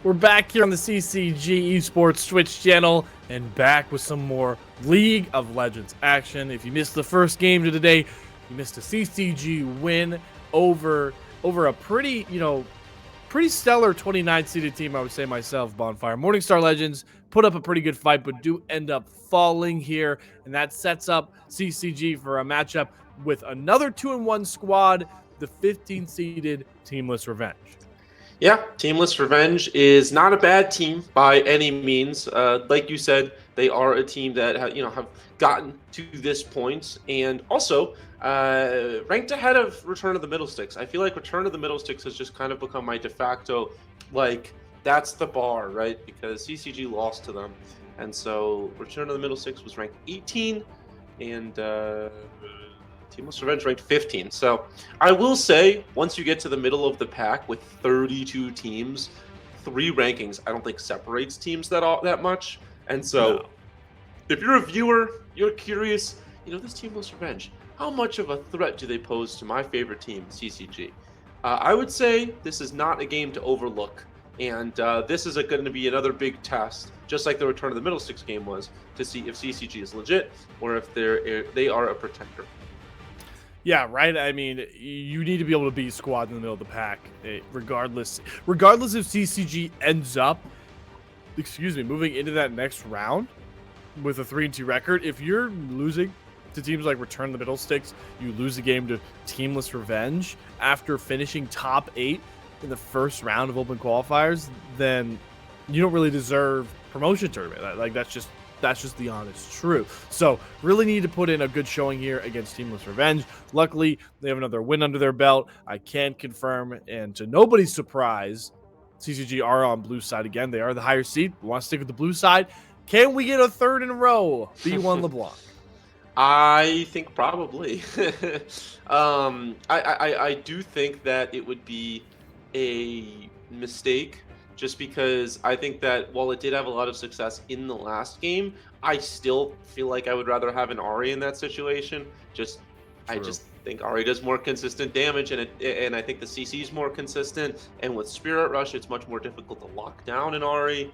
We're back here on the CCG Esports Twitch channel and back with some more League of Legends action. If you missed the first game of today, you missed a CCG win over a pretty stellar 29 seeded team, I would say myself, Bonfire. Morningstar Legends put up a pretty good fight, but do end up falling here, and that sets up CCG for a matchup with another 2-1 squad, the 15 seeded Teamless Revenge. Yeah, Teamless Revenge is not a bad team by any means. Like you said, they are a team that have gotten to this point, and also ranked ahead of Return of the Middlesticks. I feel like Return of the Middlesticks has just kind of become my de facto, like, that's the bar, right? Because CCG lost to them, and so Return of the Middlesticks was ranked 18, and Teamless Revenge ranked 15. So I will say, once you get to the middle of the pack with 32 teams, 3 rankings, I don't think separates teams that much. And so if you're a viewer, you're curious, this Teamless Revenge, how much of a threat do they pose to my favorite team, CCG? I would say this is not a game to overlook. And this is going to be another big test, just like the Return of the Middlesticks game was, to see if CCG is legit or if they are a pretender. Yeah, right. I mean, you need to be able to beat squad in the middle of the pack, regardless if CCG ends up, moving into that next round with a 3-2 record. If you're losing to teams like Return of the Middlesticks, you lose the game to Teamless Revenge after finishing top 8 in the first round of open qualifiers, then you don't really deserve promotion tournament. Like, that's just the honest truth. So really need to put in a good showing here against Teamless Revenge. Luckily, they have another win under their belt. I can confirm, and to nobody's surprise, CCG are on blue side again. They are the higher seed. We want to stick with the blue side. Can we get a third in a row? B1 LeBlanc. I think probably. I do think that it would be a mistake, just because I think that while it did have a lot of success in the last game, I still feel like I would rather have an Ahri in that situation. I just think Ahri does more consistent damage, and I think the CC is more consistent. And with Spirit Rush, it's much more difficult to lock down an Ahri.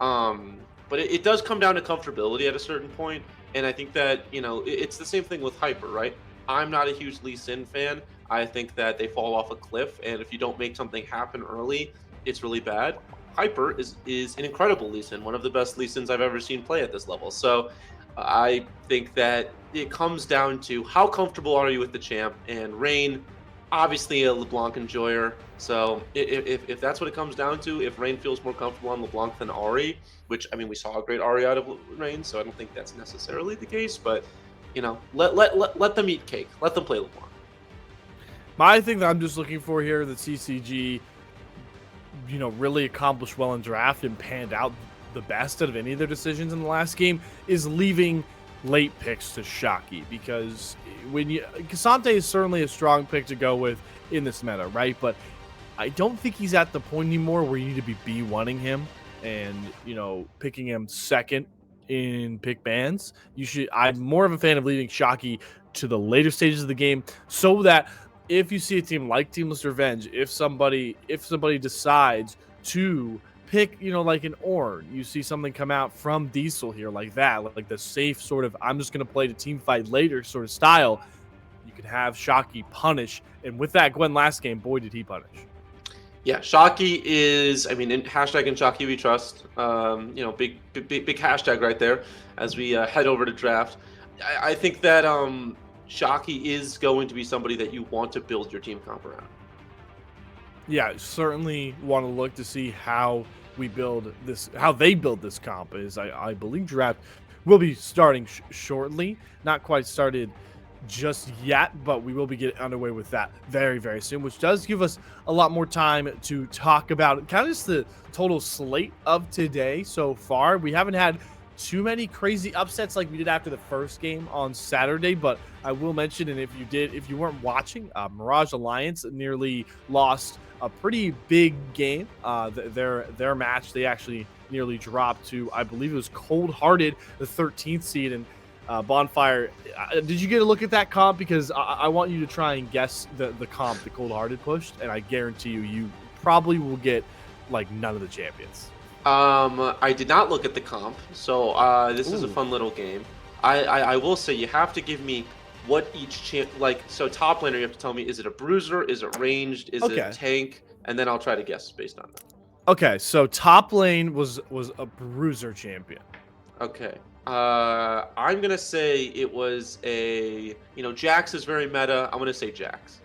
But it does come down to comfortability at a certain point, and I think that it's the same thing with Hyper, right? I'm not a huge Lee Sin fan. I think that they fall off a cliff, and if you don't make something happen early, it's really bad. Hyper is an incredible Lee Sin, one of the best Lee Sins I've ever seen play at this level. So I think that it comes down to how comfortable are you with the champ, and Rain, obviously a LeBlanc enjoyer. So if that's what it comes down to, if Rain feels more comfortable on LeBlanc than Ahri, which, I mean, we saw a great Ahri out of Rain, so I don't think that's necessarily the case, but let them eat cake. Let them play LeBlanc. My thing that I'm just looking for here, that CCG really accomplished well in draft and panned out the best out of any of their decisions in the last game, is leaving late picks to Shockey, because Cassante is certainly a strong pick to go with in this meta, right? But I don't think he's at the point anymore where you need to be B1ing him and picking him second in pick bans. I'm more of a fan of leaving Shockey to the later stages of the game, so that if you see a team like Teamless Revenge, if somebody decides to pick, like an Ornn, you see something come out from Diesel here like that, like the safe sort of, I'm just going to play the team fight later sort of style, you can have Shockey punish. And with that Gwen last game, boy, did he punish. Yeah, Shockey is, I mean, hashtag in Shockey we trust. Big hashtag right there as we head over to draft. I think that Shockey is going to be somebody that you want to build your team comp around. Yeah, certainly want to look to see how they build this comp. Is I believe draft will be starting shortly. Not quite started just yet, but we will be getting underway with that very, very soon, which does give us a lot more time to talk about kind of just the total slate of today so far. We haven't had too many crazy upsets like we did after the first game on Saturday, but I will mention, and if you weren't watching, Mirage Alliance nearly lost a pretty big game. Their match, they actually nearly dropped to, I believe it was Cold Hearted, the 13th seed, and Bonfire, did you get a look at that comp? Because I want you to try and guess the comp the Cold Hearted pushed, and I guarantee you probably will get like none of the champions? I did not look at the comp, so this is a Ooh. fun little game. I will say you have to give me what each so top laner you have to tell me, is it a bruiser, is it ranged, is it Okay. tank, and then I'll try to guess based on that. Okay, so top lane was a bruiser champion. Okay. I'm gonna say it was Jax is very meta. I'm gonna say Jax.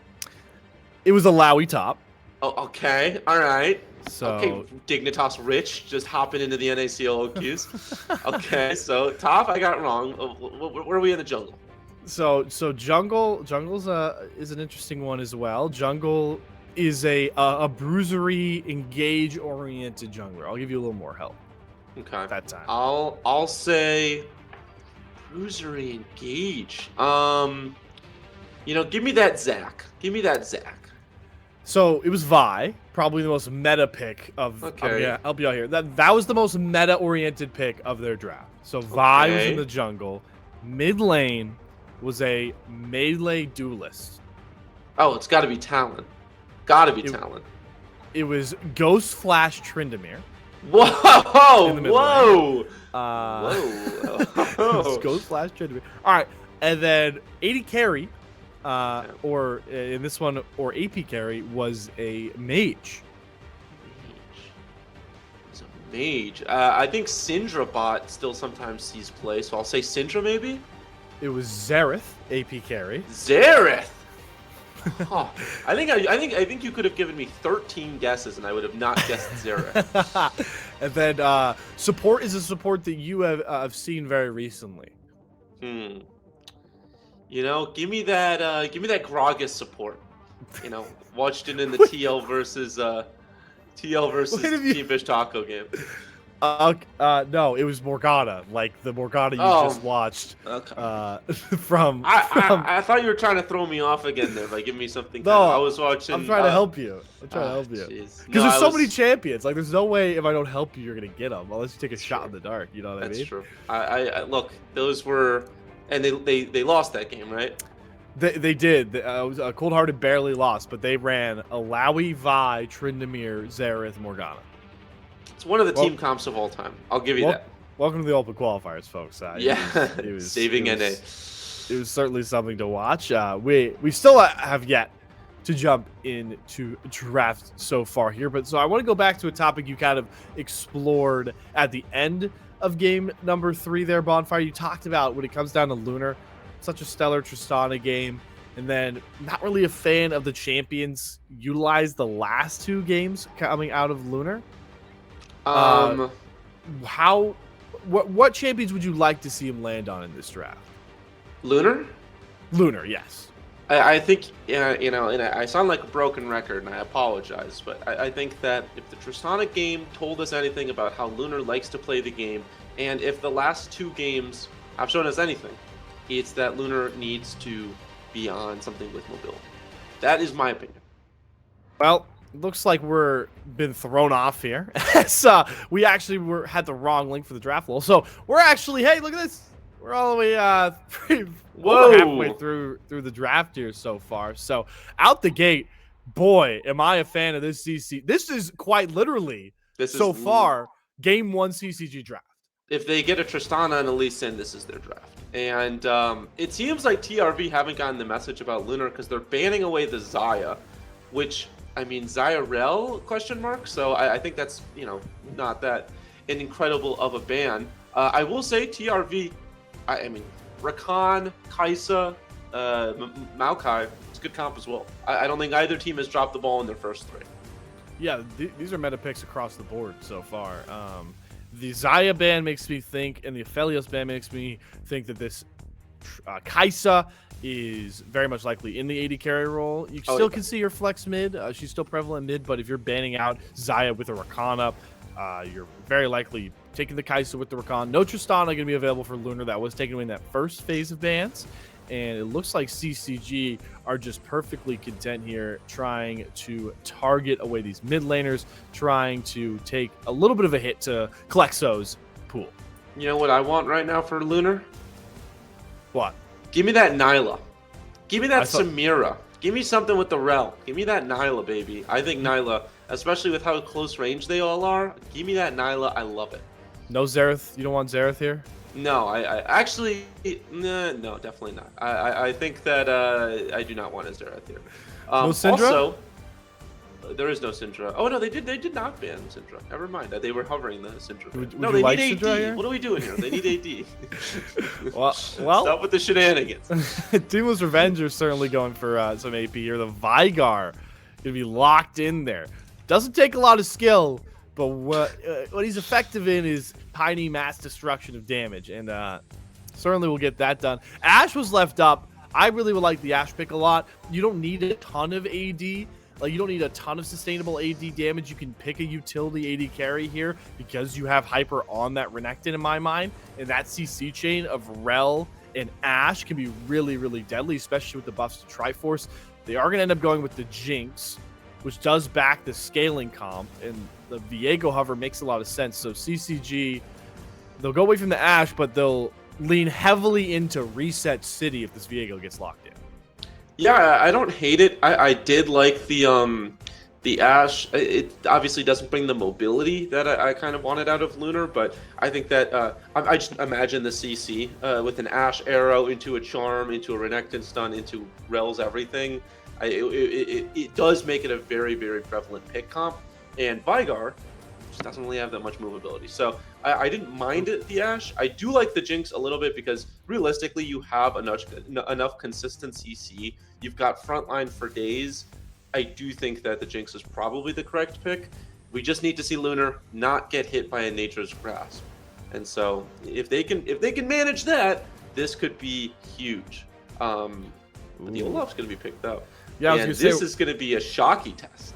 It was a Lowy top. Oh, okay. All right. Okay, So Dignitas Rich just hopping into the NACL OQs. Okay, so top, I got it wrong. Where are we in the jungle? so jungle's is an interesting one as well. Jungle is a bruisery engage oriented jungler. I'll give you a little more help. Okay. That time. I'll say bruisery engage. Give me that Zach. Give me that Zach. So it was Vi, probably the most meta pick of. Okay. I'm gonna help you out here. That was the most meta-oriented pick of their draft. So Vi was in the jungle. Mid lane was a melee duelist. Oh, it's got to be Talon. Got to be Talon. It was Ghost Flash Tryndamere. Whoa! In the mid Whoa! Whoa! Ghost Flash Tryndamere. All right, and then AD carry. Or in this one, or AP carry was a mage. It's a mage. I think Syndra bot still sometimes sees play, so I'll say Syndra maybe. It was Xerath, AP carry. Xerath. Huh. I think you could have given me 13 guesses and I would have not guessed Xerath. And then support is a support that you have seen very recently. Give me that Gragas support. Watched it in the TL versus Team Fish Taco game. No, it was Morgana, like the Morgana you just watched. Okay. I I thought you were trying to throw me off again there by giving me something. No, I was watching. I'm trying to help you. Because there's so many champions. Like, there's no way if I don't help you, you're gonna get them unless you take a shot in the dark. You know what I mean? That's true. I look. Those were, and they lost that game, right? They did. Cold Hearted barely lost, but they ran Alawi, Vi, Tryndamere, Xerath, Morgana. It's one of the team comps of all time. I'll give you that. Welcome to the Open Qualifiers, folks. It was saving NA. It was certainly something to watch. We still have yet to jump into draft so far here, but so I want to go back to a topic you kind of explored at the end of game number 3 there, Bonfire. You talked about when it comes down to Lunar, such a stellar Tristana game, and then not really a fan of the champions utilized the last 2 games coming out of Lunar. What champions would you like to see him land on in this draft? Lunar, yes. I think, and I sound like a broken record, and I apologize, but I think that if the Tristana game told us anything about how Lunar likes to play the game, and if the last 2 games have shown us anything, it's that Lunar needs to be on something with mobility. That is my opinion. Well, looks like we're been thrown off here. So we actually had the wrong link for the draft lol. So we're actually, hey, look at this. We're all the way halfway through the draft here so far. So out the gate, boy, am I a fan of this CC. This is quite literally far game 1 CCG draft. If they get a Tristana and a Lee Sin, this is their draft. And it seems like TRV haven't gotten the message about Lunar because they're banning away the Xayah, which, I mean, Xayah question mark. So I think that's, not that an incredible of a ban. I will say TRV, I mean, Rakan, Kai'Sa, Maokai, it's a good comp as well. I don't think either team has dropped the ball in their first 3. Yeah, these are meta picks across the board so far. The Xayah ban makes me think, and the Aphelios ban makes me think that this Kai'Sa is very much likely in the AD carry role. You still can see your flex mid. She's still prevalent mid, but if you're banning out Xayah with a Rakan up, you're very likely taking the Kai'Sa with the Rakan. No Tristana going to be available for Lunar. That was taken away in that first phase of bans. And it looks like CCG are just perfectly content here, trying to target away these mid laners, trying to take a little bit of a hit to Klexo's pool. You know what I want right now for Lunar? What? Give me that Nyla. Give me that Samira. Give me something with the Rel. Give me that Nyla, baby. I think Nyla especially with how close range they all are. Give me that Nyla. I love it. No Xerath? You don't want Xerath here? No, I actually, nah, no, definitely not. I think that I do not want a Xerath here. No Syndra? Also, there is no Syndra. Oh no, they did not ban Syndra. Never mind. They were hovering the Syndra. No, they like need Syndra AD. here? What are we doing here? They need AD. well, Stop with the shenanigans. Teamless Revenge are certainly going for some AP here. The Vigar gonna be locked in there. Doesn't take a lot of skill, but what he's effective in is tiny mass destruction of damage, and certainly will get that done. Ashe was left up. I really would like the Ashe pick a lot. You don't need a ton of AD. Like, you don't need a ton of sustainable AD damage. You can pick a utility AD carry here because you have Hyper on that Renekton in my mind. And that CC chain of Rel and Ashe can be really, really deadly, especially with the buffs to Triforce. They are going to end up going with the Jinx, which does back the scaling comp. And the Viego hover makes a lot of sense. So CCG, they'll go away from the Ashe, but they'll lean heavily into Reset City if this Viego gets locked in. Yeah, I don't hate it. I did like the Ashe. It obviously doesn't bring the mobility that I kind of wanted out of Lunar, but I think that I just imagine the CC with an Ashe arrow into a Charm, into a Renekton stun, into Rel's everything. It does make it a very, very prevalent pick comp, and Vigar just doesn't really have that much movability. So I didn't mind it, the Ashe. I do like the Jinx a little bit because realistically you have enough consistent CC. You've got frontline for days. I do think that the Jinx is probably the correct pick. We just need to see Lunar not get hit by a Nature's Grasp. And so if they can manage that, this could be huge. But the Olaf's going to be picked up. Yeah, and this is going to be a shocky test.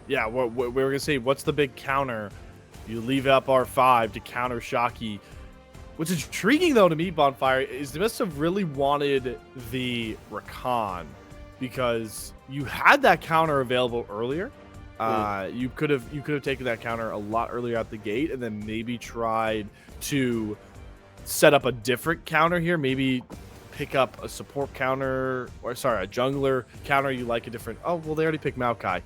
Yeah, we were going to say, what's the big counter? You leave up R5 to counter Shocky. What's intriguing, though, to me, Bonfire, is they must have really wanted the Rakan because you had that counter available earlier. You could have taken that counter a lot earlier out the gate and then maybe tried to set up a different counter here. Maybe pick up a support counter, or sorry, a jungler counter. You like a different... Oh, well, they already picked Maokai.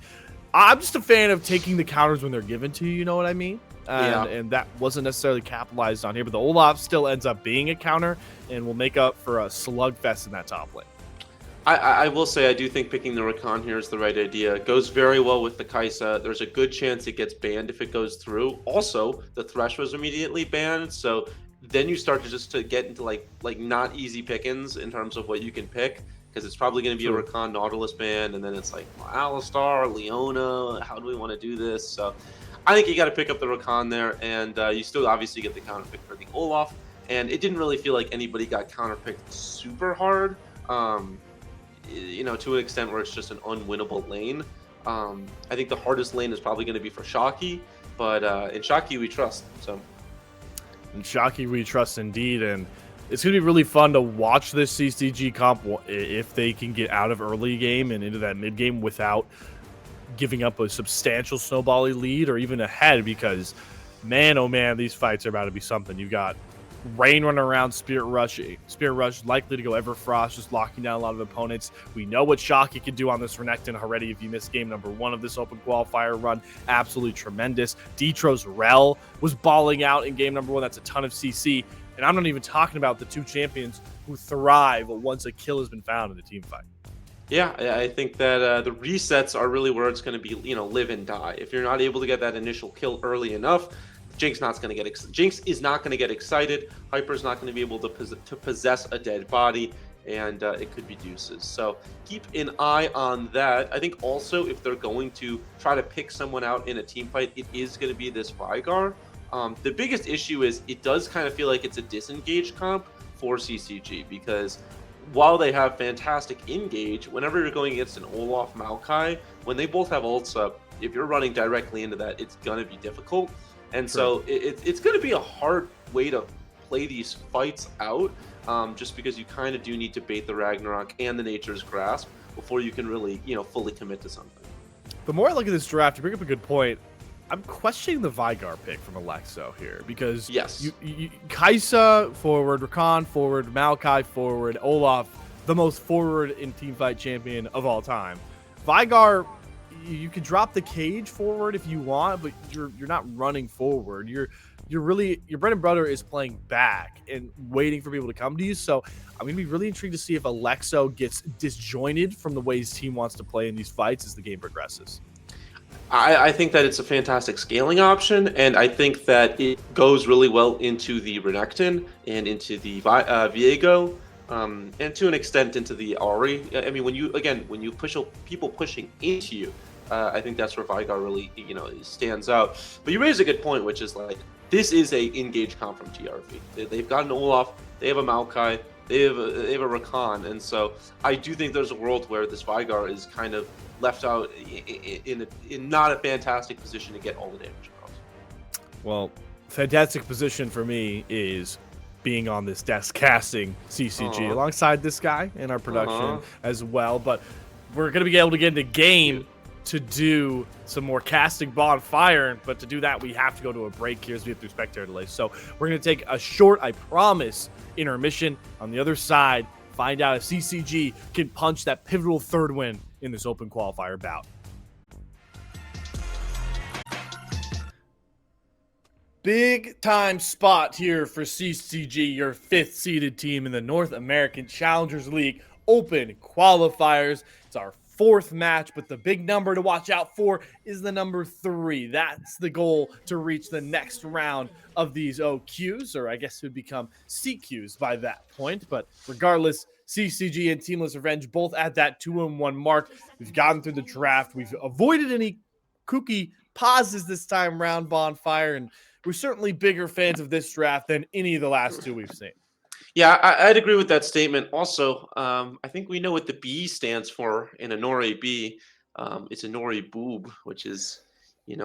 I'm just a fan of taking the counters when they're given to you, you know what I mean? And that wasn't necessarily capitalized on here, but the Olaf still ends up being a counter and will make up for a slugfest in that top lane. I will say I do think picking the Rakan here is the right idea. It goes very well with the Kai'Sa. There's a good chance it gets banned if it goes through. Also, the Thresh was immediately banned, so then you start to get into like not easy pickings in terms of what you can pick. Because it's probably going to be a Rakan Nautilus ban, and then it's like, well, Alistar, Leona, how do we want to do this? So I think you got to pick up the Rakan there, and you still obviously get the counter pick for the Olaf. And it didn't really feel like anybody got counter picked super hard, you know, to an extent where it's just an unwinnable lane. I think the hardest lane is probably going to be for Shocky, but in Shocky we trust. So in Shocky we trust indeed, and it's going to be really fun to watch this CCG comp if they can get out of early game and into that mid game without giving up a substantial snowbally lead or even ahead, because man, oh man, these fights are about to be something. You've got Rain running around, Spirit Rush likely to go Everfrost, just locking down a lot of opponents. We know what Shocky can do on this Renekton already if you missed game number 1 of this open qualifier run. Absolutely tremendous. Deetro's Rel was balling out in game number 1. That's a ton of CC. And I'm not even talking about the 2 champions who thrive once a kill has been found in the team fight. Yeah, I think that the resets are really where it's going to be, you know, live and die. If you're not able to get that initial kill early enough, Jinx is not going to get excited. Hyper's not going to be able to possess a dead body, and it could be deuces. So keep an eye on that. I think also if they're going to try to pick someone out in a team fight, it is going to be this Vigar. The biggest issue is it does kind of feel like it's a disengaged comp for CCG, because while they have fantastic engage, whenever you're going against an Olaf Maokai, when they both have ults up, if you're running directly into that, it's going to be difficult. And so it's going to be a hard way to play these fights out, just because you kind of do need to bait the Ragnarok and the Nature's Grasp before you can really, you know, fully commit to something. The more I look at this draft, you bring up a good point. I'm questioning the Vigar pick from Alexo here, because yes, Kai'Sa forward, Rakan forward, Maokai forward, Olaf, the most forward in teamfight champion of all time. Vigar, you can drop the cage forward if you want, but you're not running forward. You're really, your bread and butter is playing back and waiting for people to come to you. So I'm gonna be really intrigued to see if Alexo gets disjointed from the way his team wants to play in these fights as the game progresses. I think that it's a fantastic scaling option, and I think that it goes really well into the Renekton and into the Viego, and to an extent into the Ari. I mean, when you push people pushing into you, I think that's where Vigar really stands out. But you raise a good point, which is like this is a engage comp from TRV. They've got an Olaf, they have a Maokai, they have a Rakan, and so I do think there's a world where this Vigar is kind of left out in not a fantastic position to get all the damage across. Well, fantastic position for me is being on this desk casting CCG alongside this guy in our production as well. But we're going to be able to get into game to do some more casting bonfire. But to do that, we have to go to a break here as we have through spectator delay. So we're going to take a short, I promise, intermission. On the other side, find out if CCG can punch that pivotal third win in this open qualifier bout. Big time spot here for CCG, your 5th seeded team in the North American Challengers League Open qualifiers. It's our 4th match, but the big number to watch out for is the number 3. That's the goal to reach the next round of these OQs, or I guess it would become CQs by that point. But regardless, CCG and Teamless Revenge both at that 2-1 mark. We've gotten through the draft. We've avoided any kooky pauses this time around bonfire, and we're certainly bigger fans of this draft than any of the last 2 we've seen. Yeah, I'd agree with that statement. Also, I think we know what the B stands for in Anori B. It's Anori Boob, which is,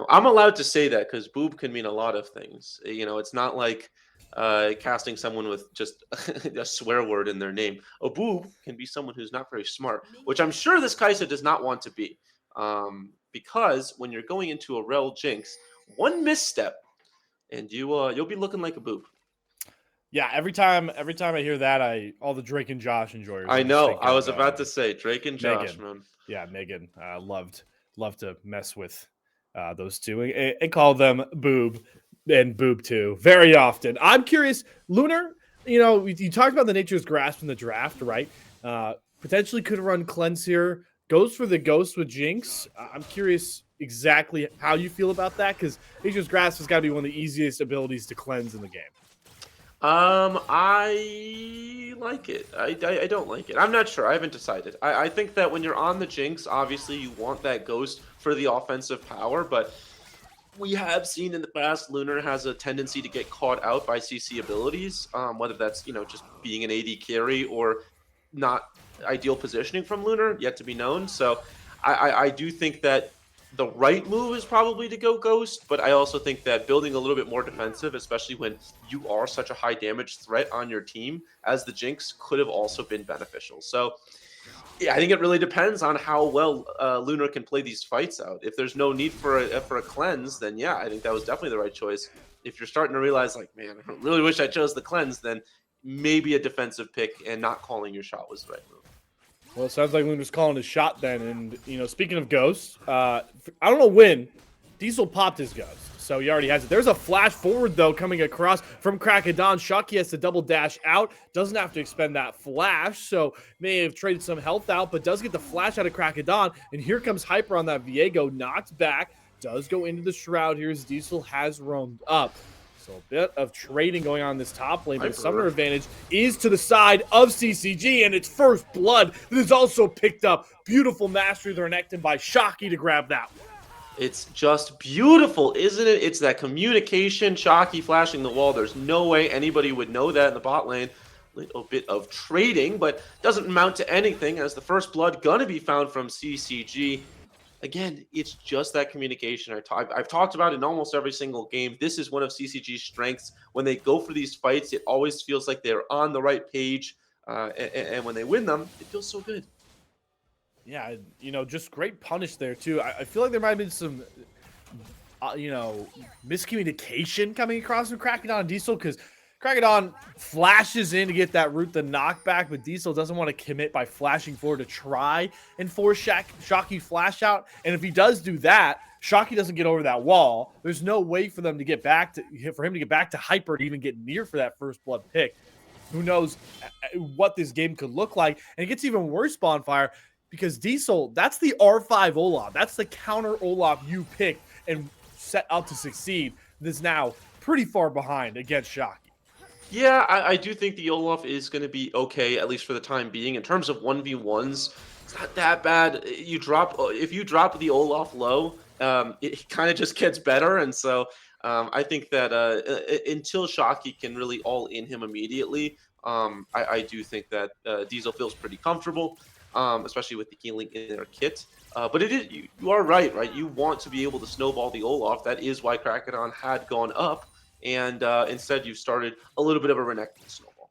I'm allowed to say that because boob can mean a lot of things. It's not like casting someone with just a swear word in their name. A boob can be someone who's not very smart, which I'm sure this Kaisa does not want to be. Because when you're going into a Rel Jinx, one misstep and you'll be looking like a boob. Yeah, every time I hear that, all the Drake and Josh enjoyers. I know. I was about to say Drake and Josh, Megan. man. Yeah, Megan loved to mess with those two and call them Boob and Boob 2 very often. I'm curious, Lunar. You talked about the Nature's Grasp in the draft, right? Potentially could run Cleanse here. Goes for the Ghost with Jinx. I'm curious exactly how you feel about that because Nature's Grasp has got to be one of the easiest abilities to cleanse in the game. I like it. I don't like it. I'm not sure. I haven't decided. I think that when you're on the Jinx, obviously you want that Ghost for the offensive power, but we have seen in the past Lunar has a tendency to get caught out by CC abilities, whether that's, just being an AD carry or not ideal positioning from Lunar, yet to be known. So I do think that the right move is probably to go Ghost, but I also think that building a little bit more defensive, especially when you are such a high damage threat on your team as the Jinx, could have also been beneficial. So yeah, I think it really depends on how well Lunar can play these fights out. If there's no need for a cleanse, then yeah, I think that was definitely the right choice. If you're starting to realize, like, man, I really wish I chose the cleanse, then maybe a defensive pick and not calling your shot was the right move. Well, it sounds like Lunar's calling his shot then. And, speaking of ghosts, I don't know when Diesel popped his ghost. So he already has it. There's a flash forward, though, coming across from Krakadon. Shocky has to double dash out. Doesn't have to expend that flash. So may have traded some health out, but does get the flash out of Krakadon. And here comes Hyper on that Viego. Knocked back. Does go into the Shroud here as Diesel has roamed up. So a bit of trading going on in this top lane, but the summoner advantage is to the side of CCG, and it's first blood that is also picked up. Beautiful mastery of the Renekton by Shocky to grab that one. It's just beautiful, isn't it? It's that communication, Shocky flashing the wall. There's no way anybody would know that in the bot lane. Little bit of trading, but doesn't amount to anything as the first blood gonna be found from CCG. Again, it's just that communication I've talked about in almost every single game. This is one of CCG's strengths. When they go for these fights, it always feels like they're on the right page. And when they win them, it feels so good. Yeah, just great punish there, too. I feel like there might have been some, miscommunication coming across from Krakadon and Diesel because Kragadon flashes in to get that root the knockback, but Diesel doesn't want to commit by flashing forward to try and force Shocky flash out. And if he does do that, Shocky doesn't get over that wall. There's no way for them to get back to Hyper to even get near for that first blood pick. Who knows what this game could look like? And it gets even worse, Bonfire, because Diesel, that's the R5 Olaf. That's the counter Olaf you picked and set up to succeed. That's now pretty far behind against Shocky. Yeah, I do think the Olaf is going to be okay, at least for the time being. In terms of 1v1s, it's not that bad. If you drop the Olaf low, it kind of just gets better. And so I think that until Shocky can really all in him immediately, I do think that Diesel feels pretty comfortable, especially with the healing in their kit. But you are right? You want to be able to snowball the Olaf. That is why Kragadon had gone up. And instead, you've started a little bit of a Renekton snowball.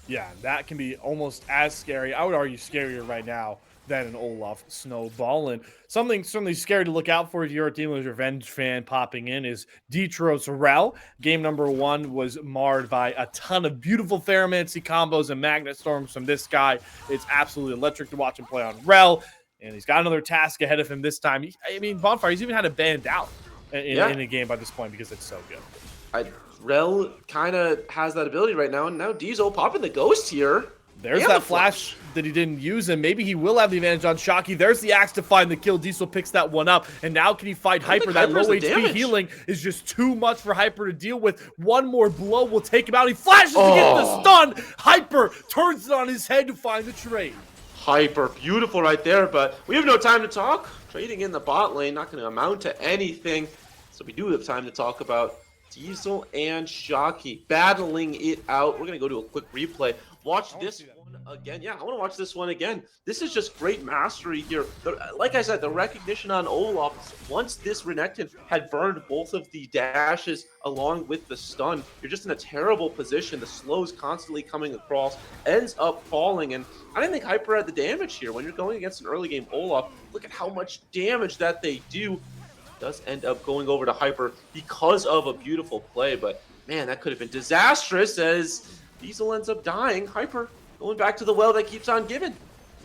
Yeah, that can be almost as scary. I would argue scarier right now than an Olaf snowball. And something certainly scary to look out for if you're a Teamless Revenge fan popping in is Detros Rel. Game number 1 was marred by a ton of beautiful Theramancy combos and Magnet Storms from this guy. It's absolutely electric to watch him play on Rel. And he's got another task ahead of him this time. I mean, Bonfire, he's even had it banned out in a game by this point because it's so good. Rel kind of has that ability right now, and now Diesel popping the ghost here. There's that flash that he didn't use, and maybe he will have the advantage on Shocky. There's the axe to find the kill. Diesel picks that one up, and now can he fight Hyper? That low HP healing is just too much for Hyper to deal with. One more blow will take him out. He flashes to get the stun. Hyper turns it on his head to find the trade. Hyper, beautiful right there, but we have no time to talk. Trading in the bot lane, not going to amount to anything. So we do have time to talk about Diesel and Shocky battling it out. We're going to go to a quick replay. Watch this one again. Yeah, I want to watch this one again. This is just great mastery here. Like I said, the recognition on Olaf, once this Renekton had burned both of the dashes along with the stun, you're just in a terrible position. The slow's constantly coming across, ends up falling, and I didn't think Hyper had the damage here. When you're going against an early game Olaf, look at how much damage that they do. Does end up going over to Hyper because of a beautiful play, but man, that could have been disastrous as Diesel ends up dying. Hyper going back to the well that keeps on giving.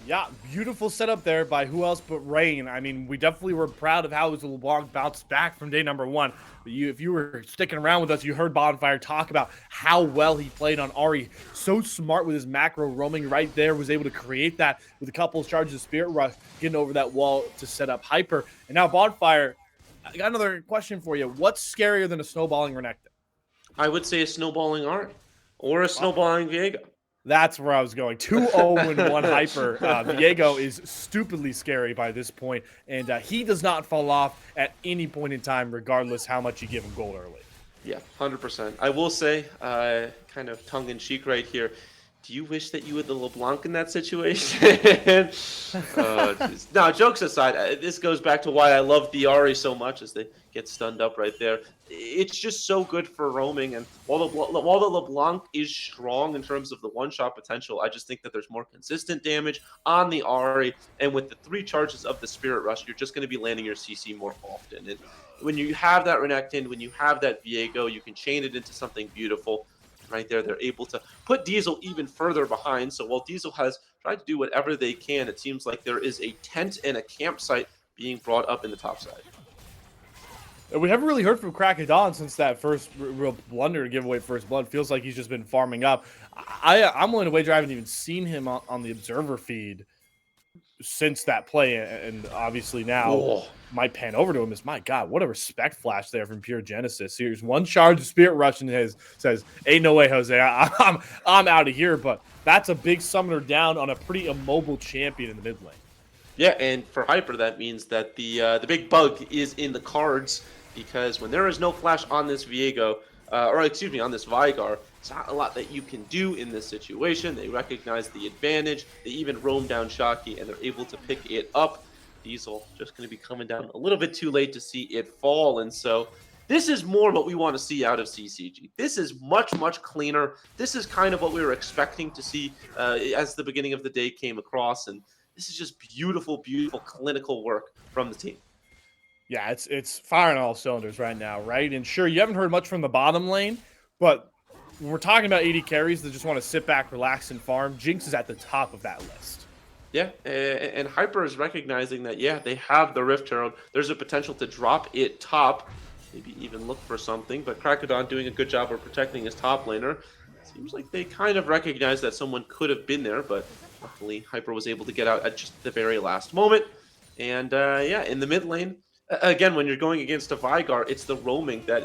Yeah, beautiful setup there by who else but Rain. I mean, we definitely were proud of how his LeBlanc bounced back from day number 1. But if you were sticking around with us, you heard Bonfire talk about how well he played on Ahri. So smart with his macro roaming right there. Was able to create that with a couple of charges of Spirit Rush, getting over that wall to set up Hyper. And now Bonfire, I got another question for you. What's scarier than a snowballing Renekton? I would say a snowballing Ahri or a snowballing Viego. That's where I was going. 2-0 and 1 Hyper. Viego is stupidly scary by this point, and he does not fall off at any point in time, regardless how much you give him gold early. Yeah, 100%. I will say, kind of tongue-in-cheek right here, do you wish that you had the LeBlanc in that situation? No, jokes aside, this goes back to why I love the Ahri so much as they get stunned up right there. It's just so good for roaming, and while the LeBlanc is strong in terms of the one-shot potential, I just think that there's more consistent damage on the Ahri, and with the 3 charges of the Spirit Rush, you're just going to be landing your CC more often. And when you have that Renekton, when you have that Viego, you can chain it into something beautiful. Right there, they're able to put Diesel even further behind. So while Diesel has tried to do whatever they can, it seems like there is a tent and a campsite being brought up in the top side. We haven't really heard from Kragadon since that first real blunder to give away first blood. Feels like he's just been farming up. I'm willing to wager I haven't even seen him on the observer feed since that play, and obviously now might pan over to him. Is, my God, what a respect flash there from Pure Genesis. Here's one charge of Spirit Rush and says, ain't no way, Jose, I'm out of here. But that's a big summoner down on a pretty immobile champion in the mid lane. Yeah, and for Hyper, that means that the big bug is in the cards, because when there is no flash on this Viego, on this Vigar, it's not a lot that you can do in this situation. They recognize the advantage. They even roam down Shocky, and they're able to pick it up. Diesel just going to be coming down a little bit too late to see it fall, and so this is more what we want to see out of CCG. This is much, much cleaner. This is kind of what we were expecting to see as the beginning of the day came across, and this is just beautiful, beautiful clinical work from the team. Yeah, it's firing all cylinders right now, right? And sure, you haven't heard much from the bottom lane, but when we're talking about 80 carries that just want to sit back, relax, and farm, Jinx is at the top of that list. Yeah, and Hyper is recognizing that, yeah, they have the Rift Herald. There's a potential to drop it top, maybe even look for something, but Krakadon doing a good job of protecting his top laner. Seems like they kind of recognize that someone could have been there, but luckily Hyper was able to get out at just the very last moment. And yeah, in the mid lane, again, when you're going against a Vigar, it's the roaming that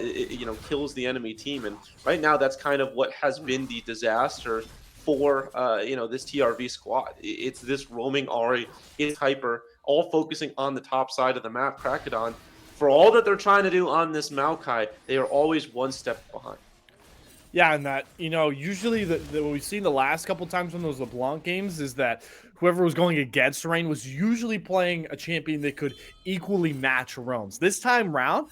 kills the enemy team. And right now, that's kind of what has been the disaster for this TRV squad. It's this roaming Ahri, it's Hyper, all focusing on the top side of the map. Krakadon, for all that they're trying to do on this Maokai, they are always one step behind. Yeah, and that, usually what we've seen the last couple times from those LeBlanc games is that whoever was going against Rain was usually playing a champion that could equally match roams. This time round,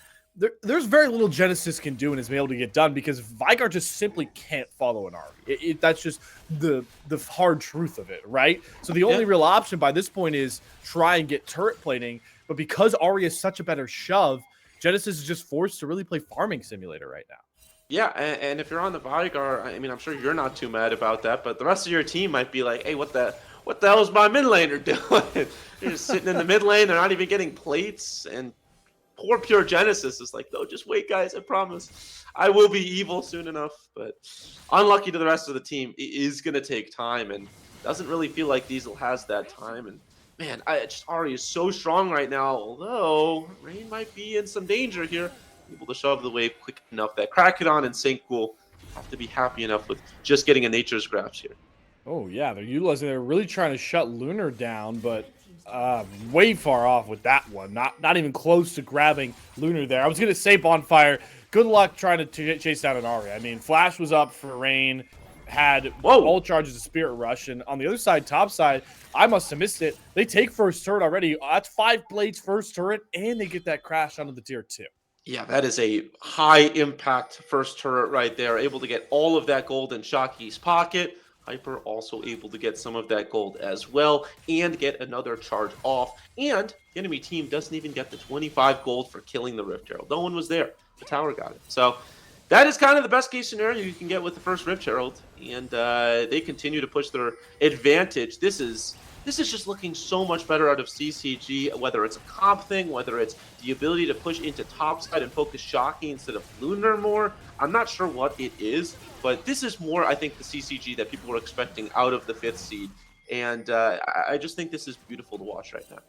there's very little Genesis can do and is able to get done because Vigar just simply can't follow an Ahri. That's just the hard truth of it, right? So the only real option by this point is try and get turret plating, but because Ahri is such a better shove, Genesis is just forced to really play farming simulator right now. Yeah, and if you're on the Vigar, I mean, I'm sure you're not too mad about that, but the rest of your team might be like, hey, what the hell is my mid laner doing? They're just sitting in the mid lane, they're not even getting plates, and poor pure Genesis is like, no, just wait, guys, I promise. I will be evil soon enough, but unlucky to the rest of the team. It is going to take time, and doesn't really feel like Diesel has that time, and man, Ahri is so strong right now, although Rain might be in some danger here. Able to shove the wave quick enough that Krakadon and Sync will have to be happy enough with just getting a Nature's Grasp here. Oh, yeah, they're really trying to shut Lunar down, but way far off with that one. Not even close to grabbing Lunar there. I was going to say Bonfire, good luck trying to chase down an Ahri. I mean, Flash was up for Rain, had all charges of Spirit Rush, and on the other side, top side, I must have missed it. They take first turret already. That's 5 blades first turret, and they get that crash onto the tier 2. Yeah, that is a high-impact first turret right there. Able to get all of that gold in Shockey's pocket. Hyper also able to get some of that gold as well and get another charge off. And the enemy team doesn't even get the 25 gold for killing the Rift Herald. No one was there. The tower got it. So that is kind of the best-case scenario you can get with the first Rift Herald. And they continue to push their advantage. This is just looking so much better out of CCG, whether it's a comp thing, whether it's the ability to push into topside and focus Shockey instead of Lunar more. I'm not sure what it is, but this is more, I think, the CCG that people were expecting out of the 5th seed. And I just think this is beautiful to watch right now.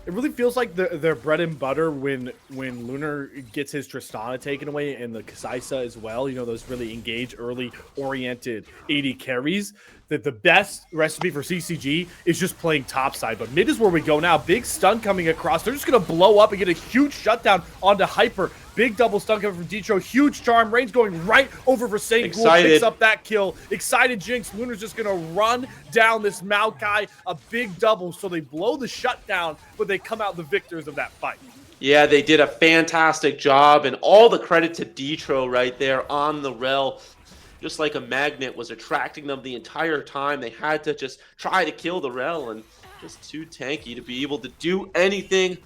It really feels like their bread and butter when Lunar gets his Tristana taken away and the Kaisa as well. Those really engaged, early oriented 80 carries. That the best recipe for CCG is just playing topside. But mid is where we go now. Big stun coming across. They're just going to blow up and get a huge shutdown onto Hyper. Big double stun coming from Detro. Huge charm. Rain's going right over for St. Ghoul. Picks up that kill. Excited Jinx. Lunar's just going to run down this Maokai. A big double. So they blow the shutdown, but they come out the victors of that fight. Yeah, they did a fantastic job. And all the credit to Detro right there on the rel. Just like a magnet was attracting them the entire time. They had to just try to kill the rel, and just too tanky to be able to do anything.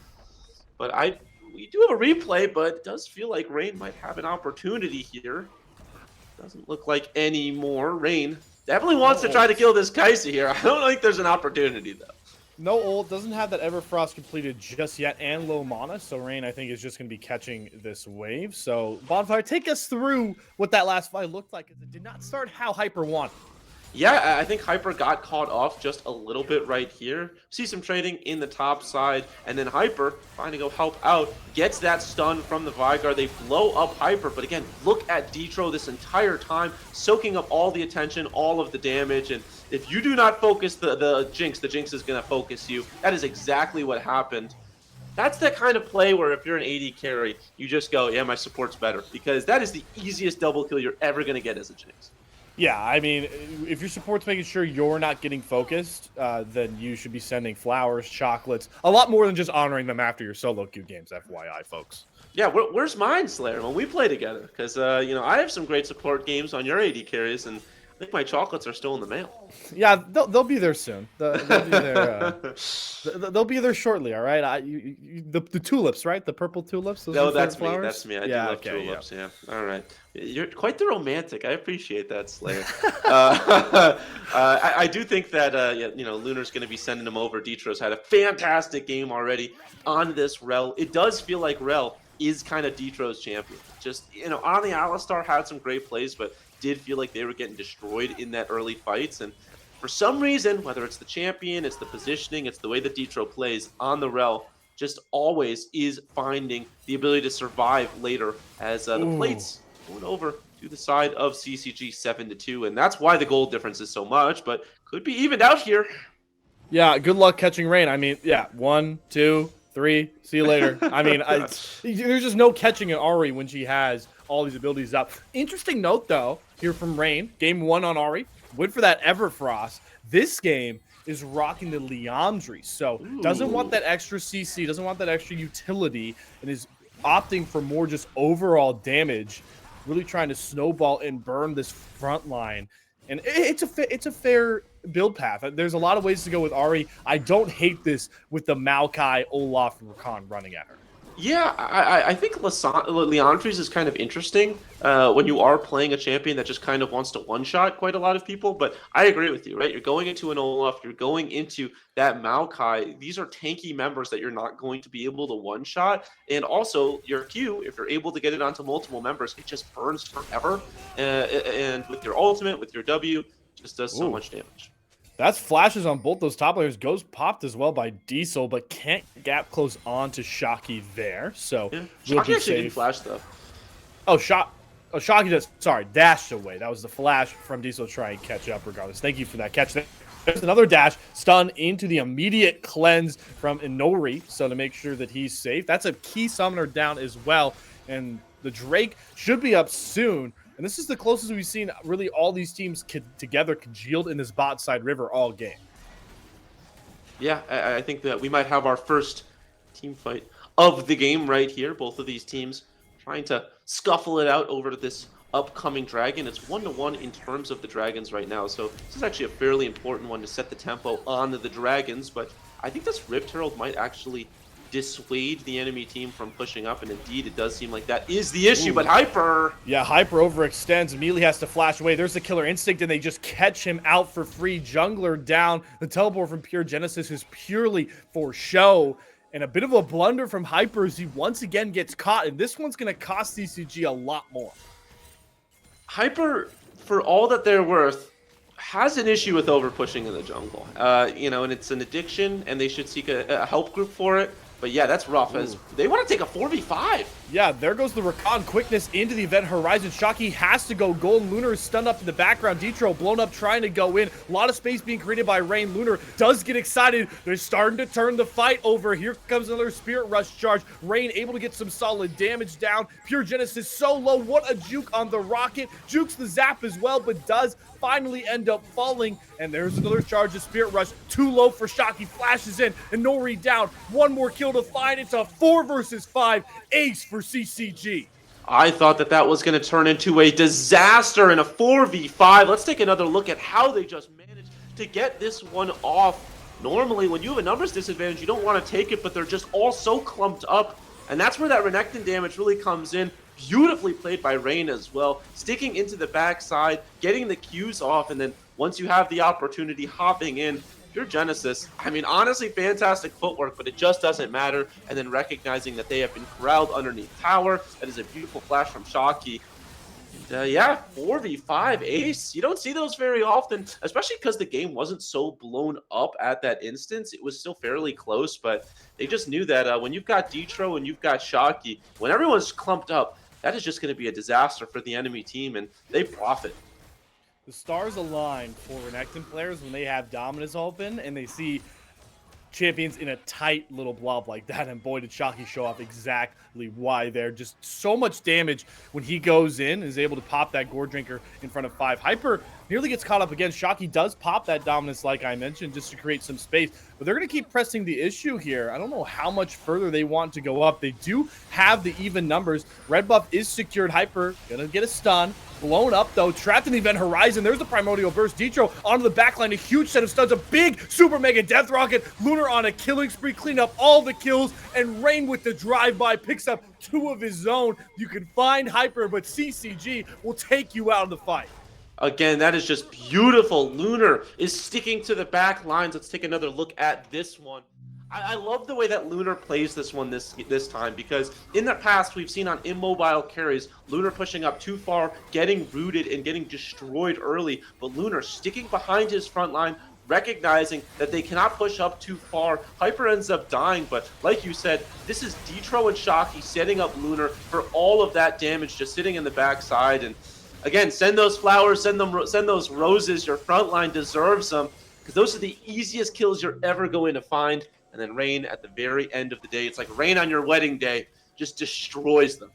But we do have a replay, but it does feel like Rain might have an opportunity here. Doesn't look like any more. Rain definitely wants to try to kill this Kaisa here. I don't think there's an opportunity, though. No ult, doesn't have that Everfrost completed just yet, and low mana, so Rain, I think, is just going to be catching this wave. So, Bonfire, take us through what that last fight looked like, because it did not start how Hyper wanted. Yeah, I think Hyper got caught off just a little bit right here. See some trading in the top side, and then Hyper, trying to go help out, gets that stun from the Vigar. They blow up Hyper, but again, look at Detro this entire time, soaking up all the attention, all of the damage, and if you do not focus the Jinx is going to focus you. That is exactly what happened. That's the kind of play where if you're an AD carry, you just go, yeah, my support's better, because that is the easiest double kill you're ever going to get as a Jinx. Yeah, I mean, if your support's making sure you're not getting focused, then you should be sending flowers, chocolates, a lot more than just honoring them after your solo queue games, FYI, folks. Yeah, where's mine, Slayer, when we play together? Because, I have some great support games on your AD carries, and I think my chocolates are still in the mail. Yeah, they'll be there soon. They'll be there. They'll be there shortly. All right. The tulips, right? The purple tulips. Those are No, your favorite that's me. That's flowers. me. I do Yeah. love Okay. Yeah. tulips. Yeah. All right. You're quite the romantic. I appreciate that, Slayer. I do think that yeah, Lunar's going to be sending him over. Detro's had a fantastic game already on this Rel. It does feel like Rel is kind of Detro's champion. Just on the Alistar had some great plays, but did feel like they were getting destroyed in that early fights. And for some reason, whether it's the champion, it's the positioning, it's the way that Detro plays on the Rel, just always is finding the ability to survive later as the plates going over to the side of CCG 7-2, and that's why the goal difference is so much, but could be evened out here. Yeah, good luck catching rain. I mean, yeah, 1, 2, 3. See you later. I mean, there's just no catching an Ari when she has all these abilities up. Interesting note, though, here from Rain. Game 1 on Ari. Went for that Everfrost. This game is rocking the Liandry. So doesn't want that extra CC, doesn't want that extra utility, and is opting for more just overall damage, really trying to snowball and burn this front line. And it's a fair build path. There's a lot of ways to go with Ari. I don't hate this with the Maokai, Olaf, and Rakan running at her. Yeah, I think Leandri's is kind of interesting when you are playing a champion that just kind of wants to one-shot quite a lot of people, but I agree with you, right? You're going into an Olaf, you're going into that Maokai. These are tanky members that you're not going to be able to one-shot, and also your Q, if you're able to get it onto multiple members, it just burns forever, and with your ultimate, with your W, just does so much damage. That's flashes on both those top players. Goes popped as well by Diesel, but can't gap close on to Shocky there. So yeah. Shocky actually didn't flash though. Oh, Shocky does. Sorry, dashed away. That was the flash from Diesel to try and catch up regardless. Thank you for that catch. There's another dash, stun into the immediate cleanse from Inori, so to make sure that he's safe. That's a key summoner down as well, and the Drake should be up soon. And this is the closest we've seen really all these teams together congealed in this bot side river all game. Yeah, I think that we might have our first team fight of the game right here. Both of these teams trying to scuffle it out over this upcoming dragon. It's 1-1 in terms of the dragons right now. So this is actually a fairly important one to set the tempo on the dragons. But I think this Rift Herald might actually dissuade the enemy team from pushing up, and indeed it does seem like that is the issue. But Hyper, yeah, Hyper overextends, immediately has to flash away. There's the killer instinct, and they just catch him out for free. Jungler down. The teleport from Pure Genesis is purely for show, and a bit of a blunder from Hyper as he once again gets caught, and this one's going to cost CCG a lot more. Hyper, for all that they're worth, has an issue with over pushing in the jungle. And it's an addiction, and they should seek a help group for it. But yeah, that's rough as they want to take a 4v5. Yeah, there goes the Rakan quickness into the event horizon. Shocky has to go. Golden Lunar is stunned up in the background. Detro blown up trying to go in. A lot of space being created by Rain. Lunar does get excited. They're starting to turn the fight over. Here comes another Spirit Rush charge. Rain able to get some solid damage down. Pure Genesis so low. What a juke on the rocket. Jukes the zap as well, but does finally end up falling. And there's another charge of Spirit Rush. Too low for Shocky. Flashes in. And Nori down. One more kill to find. It's a 4 versus 5 ace for CCG. I thought that was going to turn into a disaster in a 4v5. Let's take another look at how they just managed to get this one off. Normally, when you have a numbers disadvantage, you don't want to take it, but they're just all so clumped up. And that's where that Renekton damage really comes in. Beautifully played by Rain as well. Sticking into the backside, getting the Qs off, and then once you have the opportunity, hopping in. Pure Genesis, I mean, honestly, fantastic footwork, but it just doesn't matter. And then recognizing that they have been corralled underneath tower. That is a beautiful flash from Shocky. And, yeah, 4v5 ace. You don't see those very often, especially because the game wasn't so blown up at that instance. It was still fairly close, but they just knew that when you've got Detro and you've got Shocky, when everyone's clumped up, that is just going to be a disaster for the enemy team, and they profit. The stars align for Renekton players when they have Dominus open and they see champions in a tight little blob like that. And boy, did Shocky show off exactly why there. Just so much damage when he goes in and is able to pop that Gore Drinker in front of 5. Hyper, nearly gets caught up again. Shockey does pop that dominance, like I mentioned, just to create some space. But they're going to keep pressing the issue here. I don't know how much further they want to go up. They do have the even numbers. Red buff is secured. Hyper going to get a stun. Blown up, though. Trapped in the event horizon. There's the primordial burst. Detro onto the backline. A huge set of stuns. A big super mega death rocket. Lunar on a killing spree. Clean up all the kills. And Rain with the drive-by picks up 2 of his own. You can find Hyper, but CCG will take you out of the fight. Again, that is just beautiful. Lunar is sticking to the back lines. Let's take another look at this one. I love the way that Lunar plays this one this time, because in the past we've seen on immobile carries Lunar pushing up too far, getting rooted and getting destroyed early, but Lunar sticking behind his front line, recognizing that they cannot push up too far. Hyper ends up dying, but like you said, this is Detro and Shockey setting up Lunar for all of that damage, just sitting in the backside. And again, send those flowers, send those roses. Your front line deserves them, because those are the easiest kills you're ever going to find. And then Rain at the very end of the day, it's like Rain on your wedding day, just destroys them.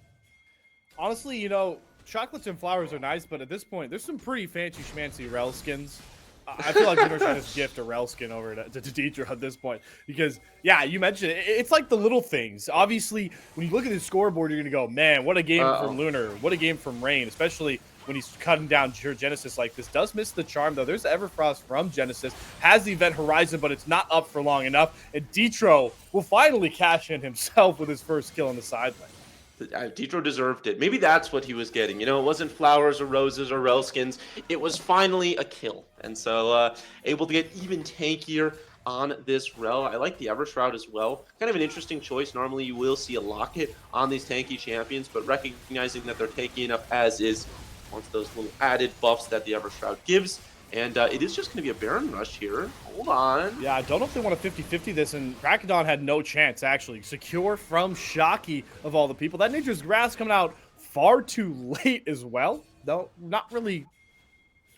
Honestly, you know, chocolates and flowers are nice, but at this point, there's some pretty fancy schmancy rel skins. I feel like Lunar should just gift a rel skin over to Detro at this point, because, yeah, you mentioned it. It's like the little things. Obviously, when you look at the scoreboard, you're going to go, man, what a game from Lunar. What a game from Rain, especially when he's cutting down Pure Genesis like this. Does miss the charm, though. There's Everfrost from Genesis. Has the event horizon, but it's not up for long enough. And Detro will finally cash in himself with his first kill on the sideline. Detro deserved it. Maybe that's what he was getting. You know, it wasn't flowers or roses or rel skins. It was finally a kill. And so able to get even tankier on this rel. I like the Evershroud as well. Kind of an interesting choice. Normally you will see a locket on these tanky champions, but recognizing that they're tanky enough as is, wants those little added buffs that the Evershroud gives. And it is just going to be a Baron Rush here. Hold on. Yeah, I don't know if they want to 50-50 this, and Krakadon had no chance, actually. Secure from Shockey, of all the people. That Nature's Grass coming out far too late as well. Though, not really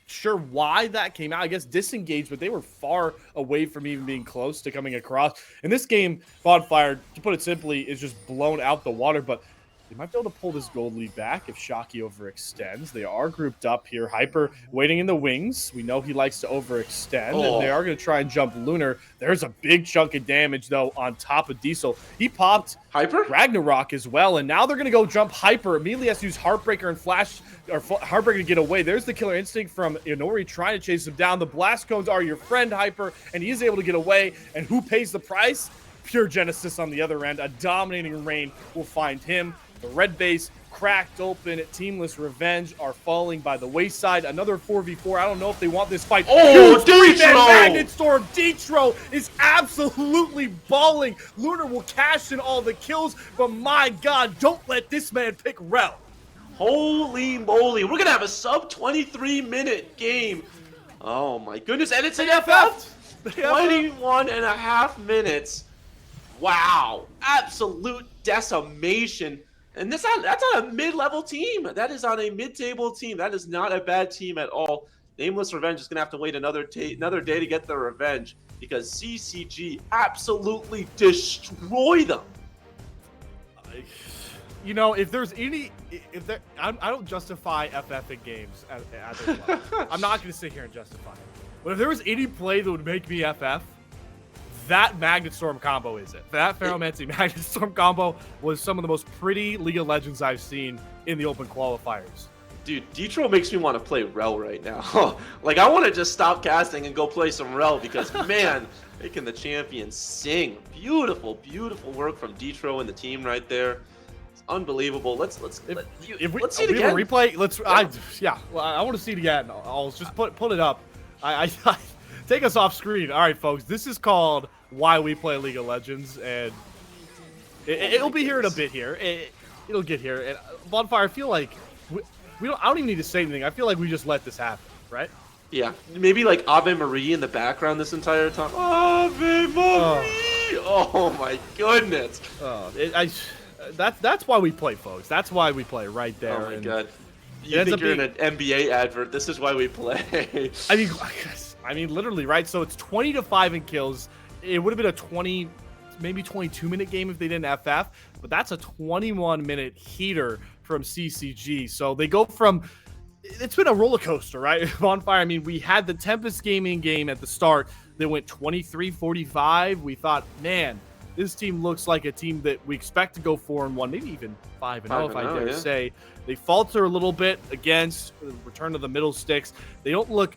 sure why that came out. I guess disengaged, but they were far away from even being close to coming across. In this game, Bonfire, to put it simply, is just blown out the water, but they might be able to pull this gold lead back if Shockey overextends. They are grouped up here. Hyper waiting in the wings. We know he likes to overextend, and they are going to try and jump Lunar. There's a big chunk of damage, though, on top of Diesel. He popped Hyper? Ragnarok as well, and now they're going to go jump Hyper. Immediately has to use Heartbreaker and Flash, or Heartbreaker to get away. There's the Killer Instinct from Inori trying to chase him down. The Blast Cones are your friend, Hyper, and he is able to get away. And who pays the price? Pure Genesis on the other end. A dominating Rain will find him. The red base cracked open. Teamless Revenge are falling by the wayside. Another 4v4. I don't know if they want this fight. Oh, Detro! Magnet Storm. Detro is absolutely balling. Lunar will cash in all the kills, but my God, don't let this man pick Rel. Holy moly. We're going to have a sub 23-minute game. Oh, my goodness. And it's an FF. 21 and a half minutes. Wow. Absolute decimation. And that's on a mid-level team. That is on a mid-table team. That is not a bad team at all. Nameless Revenge is going to have to wait another day to get their revenge, because CCG absolutely destroy them. You know, if there's any, I don't justify FF in games at their level. I'm not going to sit here and justify it. But if there was any play that would make me FF, that Magnet Storm combo is it. That Ferromancy Magnet Storm combo was some of the most pretty League of Legends I've seen in the open qualifiers. Dude, Detro makes me want to play Rel right now. Like, I want to just stop casting and go play some Rel, because, man, making the champions sing. Beautiful, beautiful work from Detro and the team right there. It's unbelievable. Let's see it again. Replay. I want to see it again. I'll just put it up. I take us off screen. All right, folks. This is called Why We Play League of Legends, and it'll be here in a bit. Here, it'll get here. And Bonfire, I feel like we don't. I don't even need to say anything. I feel like we just let this happen, right? Yeah, maybe like Ave Marie in the background this entire time. Ave Marie! Oh my goodness! That's why we play, folks. That's why we play right there. Oh my God! You think you're in an NBA advert? This is why we play. I mean, literally, right? So it's 20-5 in kills. It would have been a 20, maybe 22-minute game if they didn't FF, but that's a 21-minute heater from CCG. So they go from it's been a roller coaster, right? Bonfire. I mean, we had the Tempest Gaming game at the start that went 23-45. We thought, man, this team looks like a team that we expect to go 4-1, maybe even 5-0, if I dare say. They falter a little bit against return to the middle sticks. They don't look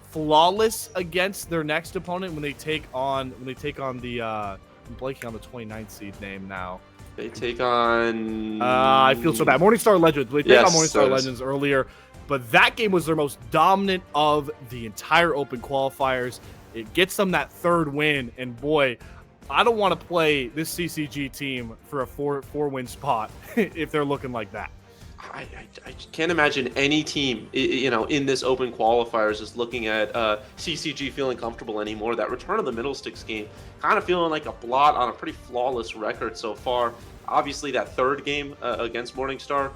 flawless against their next opponent when they take on the I'm blanking on the 29th seed name now. They take on I feel so bad. Morningstar Legends. They take on Morningstar Legends earlier, but that game was their most dominant of the entire open qualifiers. It gets them that third win, and boy, I don't want to play this CCG team for a four-win spot if they're looking like that. I can't imagine any team, in this open qualifiers is looking at CCG feeling comfortable anymore. That return of the middle sticks game kind of feeling like a blot on a pretty flawless record so far. Obviously, that third game against Morningstar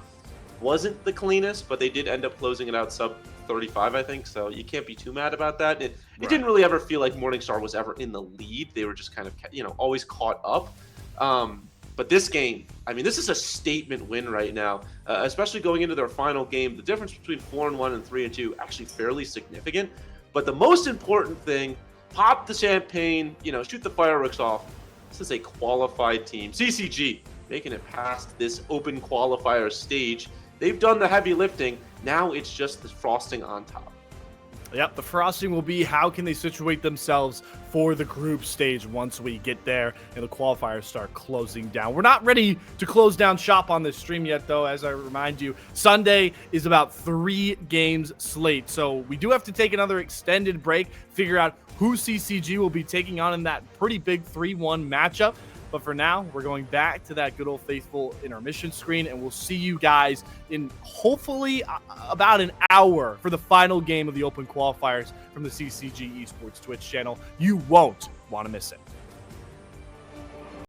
wasn't the cleanest, but they did end up closing it out sub 35, I think. So you can't be too mad about that. It didn't really ever feel like Morningstar was ever in the lead. They were just kind of, always caught up. But this game, I mean, this is a statement win right now, especially going into their final game. The difference between 4-1 and 3-2 actually fairly significant. But the most important thing, pop the champagne, shoot the fireworks off. This is a qualified team. CCG making it past this open qualifier stage. They've done the heavy lifting. Now it's just the frosting on top. Yep, the frosting will be how can they situate themselves for the group stage once we get there and the qualifiers start closing down. We're not ready to close down shop on this stream yet, though. As I remind you, Sunday is about 3 games slate. So we do have to take another extended break, figure out who CCG will be taking on in that pretty big 3-1 matchup. But for now, we're going back to that good old faithful intermission screen, and we'll see you guys in hopefully about an hour for the final game of the open qualifiers from the CCG Esports Twitch channel. You won't want to miss it.